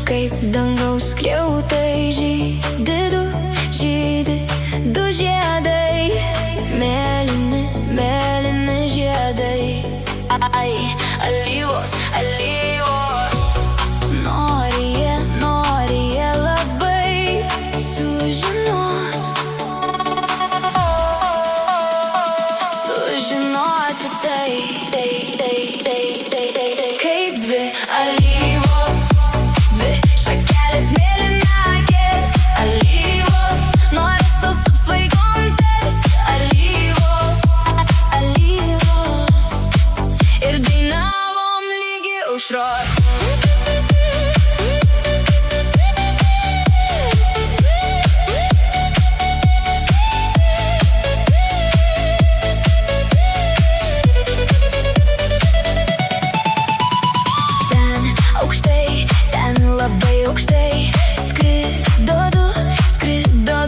Kaip dangaus skliautai žydi du žiedai, mėlyni, mėlyni žiedai. Ai, alyvos, alyvos. Nori jie labai sužinoti tai. Kaip dvi alyvos, dvi šakelės mėlynakės. Alyvos, nuo rasos apsvaigom tarsi alyvos, alyvos. Ir dainavom lygi aušros. Labai aukštai skrido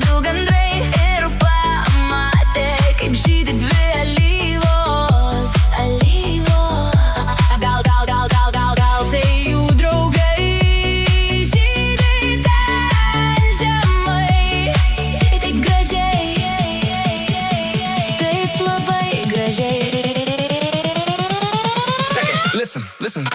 du gandrai ir pamatė, kaip žydi dvi alyvos, alyvos. Gal tai jų draugai žydi ten žemai, taip gražiai, taip labai gražiai. Listen.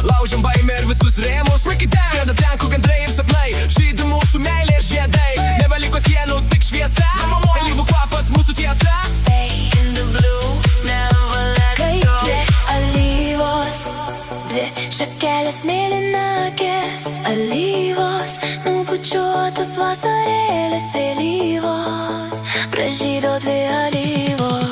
Laužim baimę ir visus rėmus. Kreda ten, kur gandrai ir sapnai. Žydi mūsų meilės žiedai. Nebeliko sienų, tik šviesa. Alyvų kvapas mūsų tiesa. Stay in the blue, never let go. Kaip dvi alyvos, dvi šakelės mėlynakės. Alyvos, nubučiuotos vasarėlės vėlyvos. Pražydo dvi alyvos.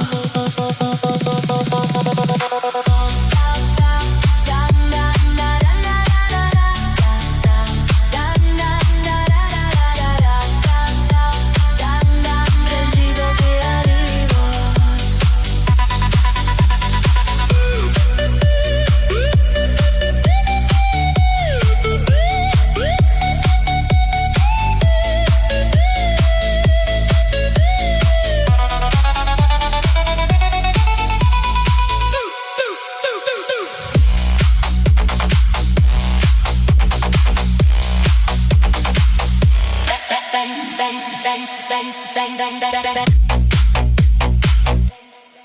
Bang, bang, bang, bang, bang, bang, bang, bang, bang.